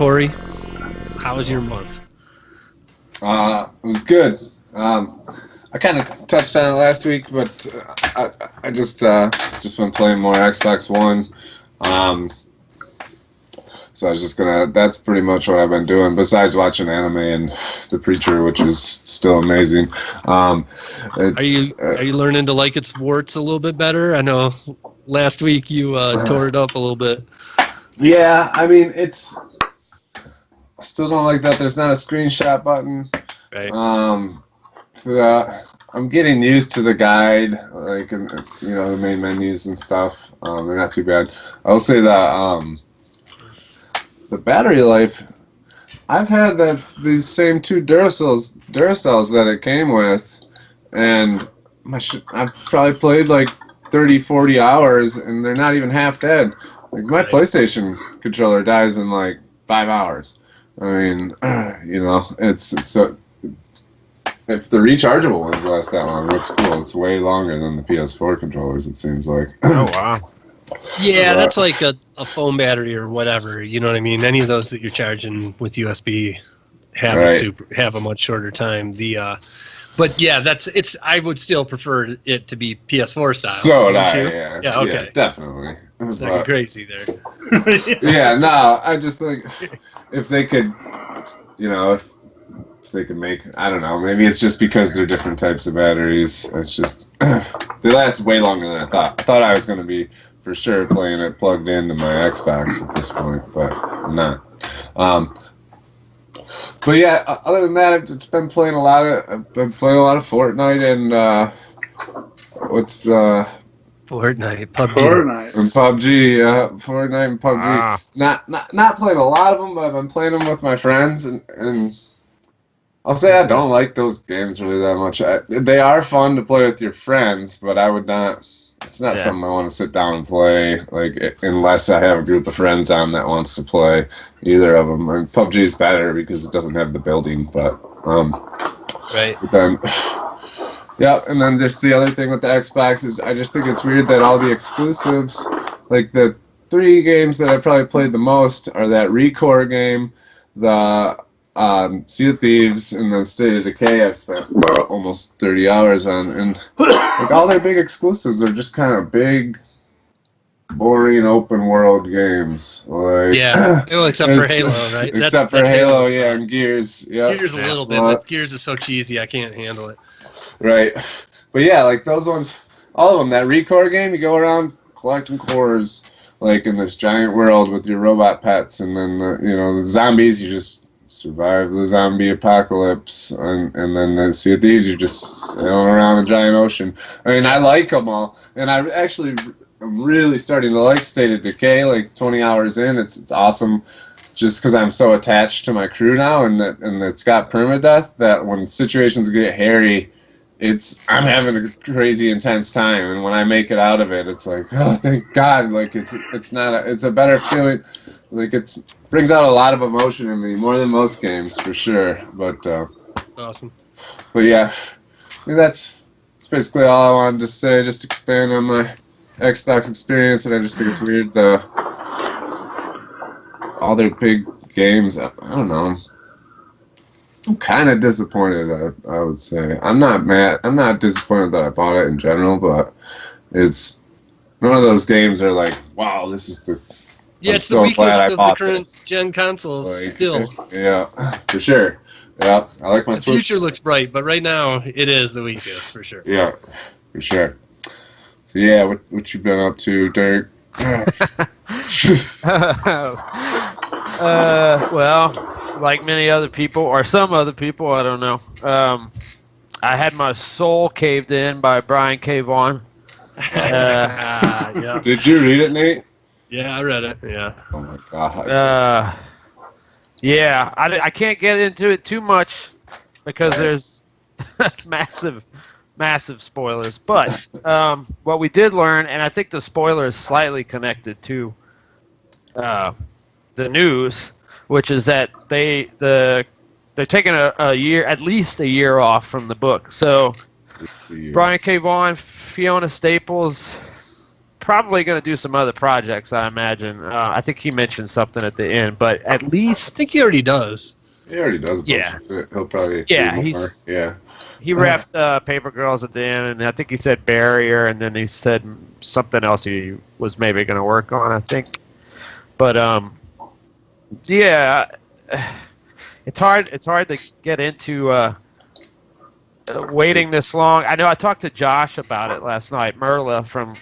Corey, how was your month? It was good. I kind of touched on it last week, but I just been playing more Xbox One. So I was just that's pretty much what I've been doing, besides watching anime and The Preacher, which is still amazing. Are you learning to like its warts a little bit better? I know last week you tore it up a little bit. Yeah, I mean, I still don't like that there's not a screenshot button. Right. I'm getting used to the guide, like, the main menus and stuff. They're not too bad. I will say that the battery life, I've had these same two Duracells that it came with, and I've probably played like 30, 40 hours, and they're not even half dead. Like, my PlayStation controller dies in like 5 hours. I mean, if the rechargeable ones last that long, that's cool. It's way longer than the PS4 controllers, it seems like. Oh, wow. Yeah, that's like a phone battery or whatever. You know what I mean? Any of those that you're charging with USB have a much shorter time. But yeah, I would still prefer it to be PS4 style. So would I, yeah. Yeah, okay. Yeah, definitely. It's like crazy there. Yeah, no, I just think if they could, if they could make, I don't know, maybe it's just because they're different types of batteries. It's just, they last way longer than I thought. I thought I was going to be, for sure, playing it plugged into my Xbox at this point, but I'm not. But yeah, other than that, I've been playing a lot of Fortnite and what's the Fortnite, PUBG. And PUBG, Fortnite and PUBG. Not playing a lot of them, but I've been playing them with my friends, and I'll say I don't like those games really that much. They are fun to play with your friends, but I would not. It's not something I want to sit down and play, unless I have a group of friends on that wants to play either of them. And PUBG is better because it doesn't have the building, but right. But then, yeah, and then just the other thing with the Xbox is I just think it's weird that all the exclusives, like the 3 games that I probably played the most, are that Recore game, the Sea of Thieves, and then State of Decay I've spent almost 30 hours on, and all their big exclusives are just kind of big, boring open world games. Except for Halo, right? Except for Halo, yeah, and Gears. Yeah, Gears a little bit, but Gears is so cheesy I can't handle it. Right, but yeah, like those ones, all of them. That Recore game, you go around collecting cores, like in this giant world with your robot pets, and then the zombies, you just survive the zombie apocalypse, and then the Sea of Thieves, you're just sailing around a giant ocean. I mean, I like them all, and I'm really starting to like State of Decay. Like 20 hours in, it's awesome, just because I'm so attached to my crew now, and it's got permadeath that when situations get hairy, I'm having a crazy intense time, and when I make it out of it, it's like, oh, thank God! Like it's a better feeling. Like it brings out a lot of emotion in me, more than most games for sure. But awesome. But yeah, I mean, that's basically all I wanted to say. Just expand on my Xbox experience, and I just think it's weird all their big games. I don't know. I'm kind of disappointed. I would say I'm not mad. I'm not disappointed that I bought it in general, but it's none of those games are like, wow, this is the. Yeah, it's the weakest of the current gen consoles still. Yeah, for sure. Yeah, I like my The Switch. future looks bright, but right now it is the weakest for sure. Yeah, for sure. So yeah, what you been up to, Dirk? Well, like many other people, or some other people, I don't know. I had my soul caved in by Brian K. Vaughan. Yeah. Did you read it, Nate? Yeah, I read it. Yeah. Oh my God. Yeah, I can't get into it too much because there's massive spoilers. But what we did learn, and I think the spoiler is slightly connected to the news, which is that they're taking a year, at least a year off from the book. So Brian K. Vaughan, Fiona Staples, probably going to do some other projects, I imagine. I think he mentioned something at the end, but at least I think he already does. He already does. Yeah. He'll probably. He reffed Paper Girls at the end, and I think he said Barrier, and then he said something else he was maybe going to work on, I think. But yeah, it's hard to get into waiting this long. I know I talked to Josh about it last night, Merla from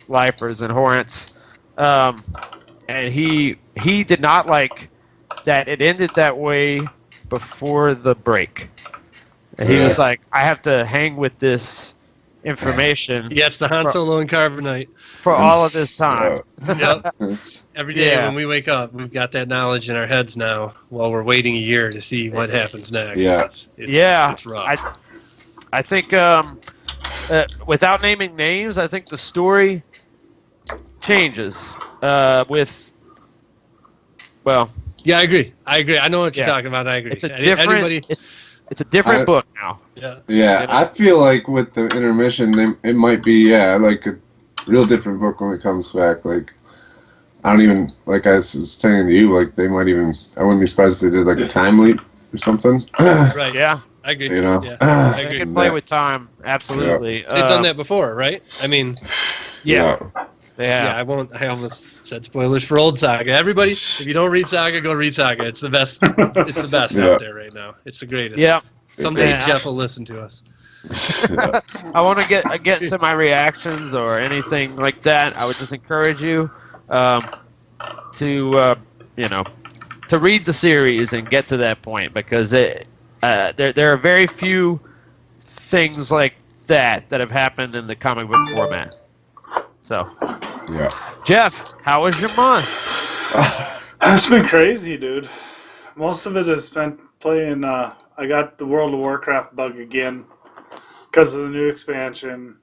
Lifers and Horrence, and he did not like that it ended that way before the break. And he was like, I have to hang with this information. Yeah, it's the Han Solo and Carbonite. For all of this time. Yep. Every day when we wake up, we've got that knowledge in our heads now while we're waiting a year to see what happens next. Yeah. It's rough. I think, without naming names, I think the story changes Yeah, I agree. I know what you're talking about. I agree. It's a different. It's a different book now. Yeah, I feel like with the intermission, it might be like a real different book when it comes back. Like, I don't even, like I was saying to you, like they might even. I wouldn't be surprised if they did like a time leap or something. Right. Yeah. I agree. You know, I agree. They can play with time. Absolutely. They've done that before, right? I mean, they have. Yeah, I almost said spoilers for old Saga. Everybody, if you don't read Saga, go read Saga. It's the best. It's the best out there right now. It's the greatest. Yeah. Someday Jeff will listen to us. I want to get to my reactions or anything like that. I would just encourage you to read the series and get to that point, because there are very few things like that have happened in the comic book format. So, Jeff, how was your month? It's been crazy, dude. Most of it is spent playing. I got the World of Warcraft bug again because of the new expansion,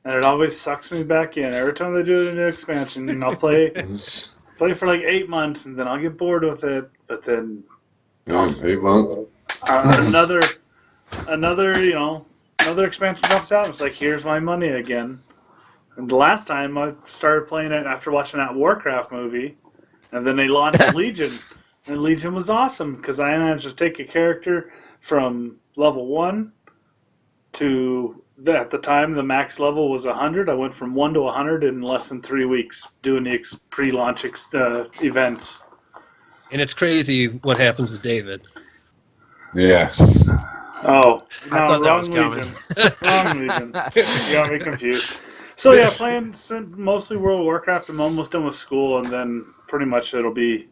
and it always sucks me back in every time they do a new expansion. And I'll play for like 8 months, and then I'll get bored with it. But then 8 months. Another expansion comes out. And it's like, here's my money again. And the last time I started playing it after watching that Warcraft movie, and then they launched Legion. And Legion was awesome because I managed to take a character from level 1 to, at the time, the max level was 100. I went from 1 to 100 in less than 3 weeks doing the pre-launch events. And it's crazy what happens with David. Yes. Oh, I thought that was coming. Wrong Legion. You got me confused. So yeah, playing mostly World of Warcraft. I'm almost done with school, and then pretty much it'll be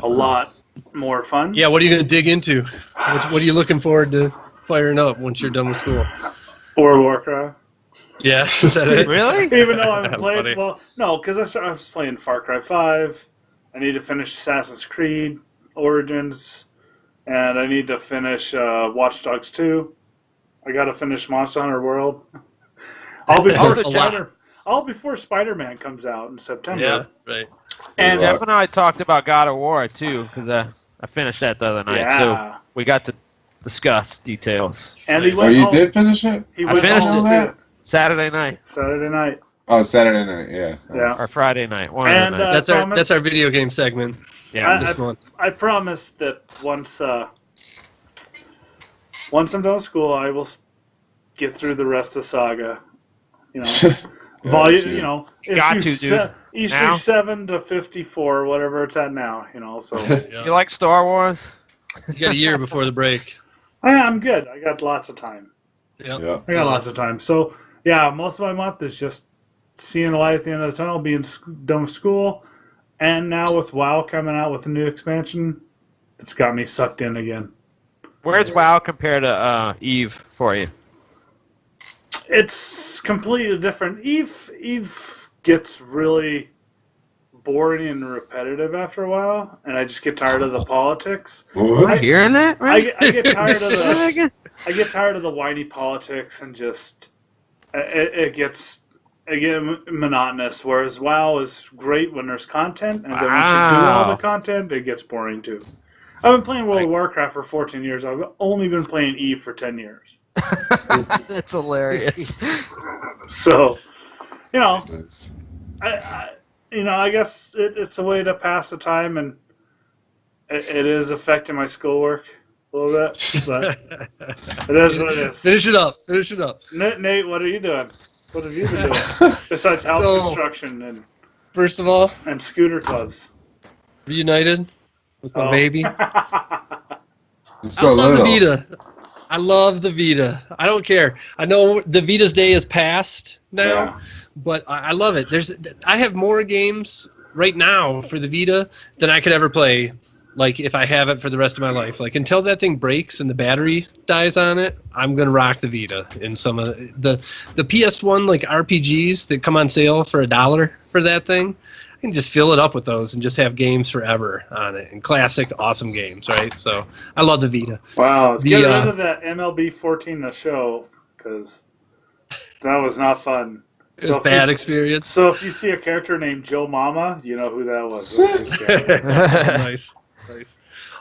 a lot more fun. Yeah, what are you going to dig into? What are you looking forward to firing up once you're done with school? World of Warcraft. Yeah, is that it? Really? Even though I'm playing, no, because I was playing Far Cry 5. I need to finish Assassin's Creed Origins, and I need to finish Watch Dogs 2. I got to finish Monster Hunter World. All before Spider-Man comes out in September. Yeah, right. And Jeff and I talked about God of War too, because I finished that the other night, so we got to discuss details. And he went you did finish it? I finished it Saturday night. Saturday night. Oh, Saturday night, yeah. Or Friday night. One of the nights. That's our video game segment. Yeah, this month. I promise that once I'm done with school, I will get through the rest of Saga. Volume. Issue 7 to 54, whatever it's at now. So You like Star Wars? You got a year before the break. I'm good. I got lots of time. Yeah. I got lots of time. So yeah, most of my month is just seeing the light at the end of the tunnel, being done with school, and now with WoW coming out with a new expansion, it's got me sucked in again. Where's WoW compared to Eve for you? It's completely different. Eve gets really boring and repetitive after a while, and I just get tired of the politics. What? Hearing that? Right? I get tired of I get tired of the whiny politics, and just it gets monotonous. Whereas WoW is great when there's content, and then once you do all the content, it gets boring too. I've been playing World of Warcraft for 14 years. I've only been playing Eve for 10 years. That's hilarious. So, you know, Nice. I guess it's a way to pass the time, and it is affecting my schoolwork a little bit, but it is what it is. Finish it up. Finish it up. Nate, what are you doing? What have you been doing besides house construction and first of all, and scooter clubs? reunited with my baby. So I love little. the Vita. I love the Vita. I don't care. I know the Vita's day is past now, but I love it. I have more games right now for the Vita than I could ever play. Like if I have it for the rest of my life, like until that thing breaks and the battery dies on it, I'm gonna rock the Vita. In some of the PS1 like RPGs that come on sale for $1 for that thing, I can just fill it up with those and just have games forever on it and classic awesome games, right? So I love the Vita. Wow, let's get rid of that MLB 14 the show because that was not fun. It was a bad experience. So if you see a character named Joe Mama, you know who that was. Nice.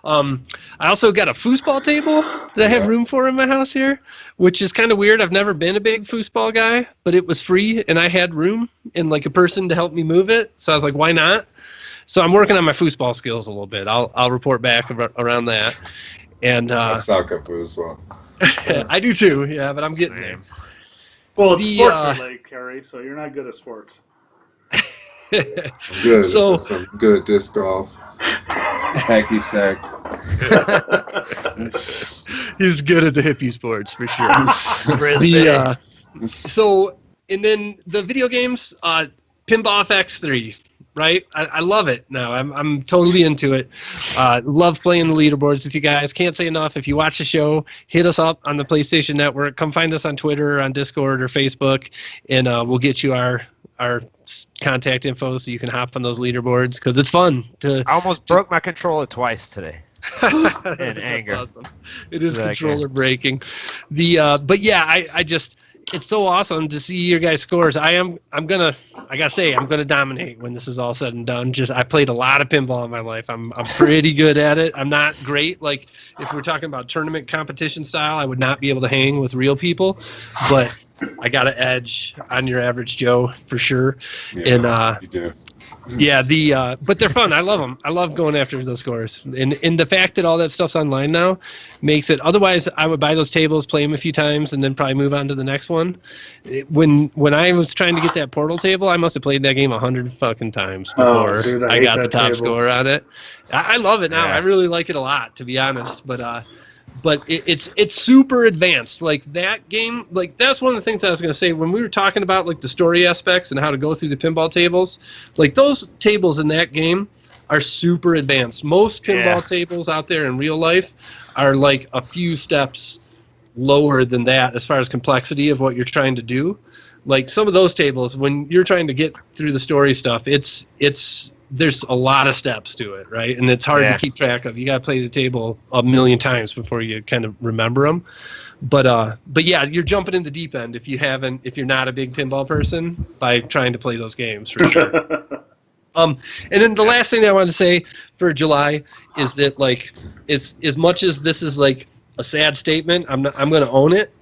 I also got a foosball table that I have room for in my house here, which is kind of weird. I've never been a big foosball guy, but it was free and I had room and like a person to help me move it. So I was like, why not? So I'm working on my foosball skills a little bit. I'll report back around that. And I suck at foosball. I do too, yeah, but I'm getting there. Well, it's sports related, Kerry, so you're not good at sports. I'm good. So I'm good at disc golf. Hacky sack. He's good at the hippie sports for sure. So, and then the video games, Pinball FX3, right? I love it now. I'm totally into it. Love playing the leaderboards with you guys. Can't say enough. If you watch the show, hit us up on the PlayStation Network. Come find us on Twitter, on Discord, or Facebook, and we'll get you our contact info so you can hop on those leaderboards because it's fun. I almost broke my controller twice today. In anger. Awesome. It is controller breaking. But yeah, I just it's so awesome to see your guys' scores. I'm gonna dominate when this is all said and done. I played a lot of pinball in my life. I'm pretty good at it. I'm not great. Like if we're talking about tournament competition style, I would not be able to hang with real people, but I got an edge on your average Joe for sure. Yeah, and you do. Yeah, but they're fun. I love them. I love going after those scores. And the fact that all that stuff's online now makes it. Otherwise, I would buy those tables, play them a few times, and then probably move on to the next one. When I was trying to get that Portal table, I must have played that game 100 fucking times before I got the top score on it. I love it now. Yeah. I really like it a lot, to be honest. But it's super advanced. Like that game, like that's one of the things I was going to say when we were talking about like the story aspects and how to go through the pinball tables. Like those tables in that game are super advanced. Most pinball tables out there in real life are like a few steps lower than that as far as complexity of what you're trying to do. Like some of those tables, when you're trying to get through the story stuff, there's a lot of steps to it, right? And it's hard to keep track of. You got to play the table a million times before you kind of remember them. But yeah, you're jumping in the deep end if you're not a big pinball person by trying to play those games for sure. And then the last thing that I wanted to say for July is that like as much as this is like a sad statement, I'm going to own it.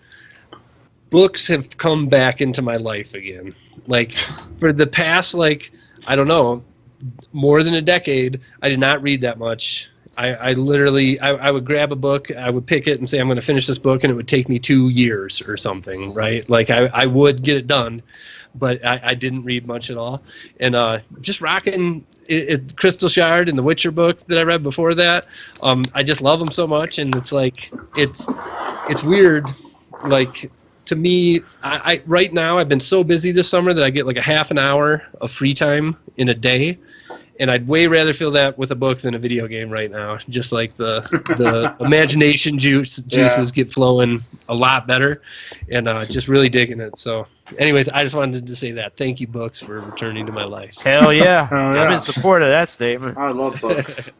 Books have come back into my life again. Like for the past I don't know, more than a decade, I did not read that much. I literally would grab a book, I would pick it and say I'm going to finish this book, and it would take me 2 years or something, right? Like I would get it done, but I didn't read much at all. And just rocking Crystal Shard and the Witcher book that I read before that, I just love them so much, and it's like it's weird. Like to me, I right now I've been so busy this summer that I get like a half an hour of free time in a day. And I'd way rather feel that with a book than a video game right now. Just like the imagination juices get flowing a lot better, and just really digging it. So, anyways, I just wanted to say that. Thank you, books, for returning to my life. Hell yeah. I'm in support of that statement. I love books.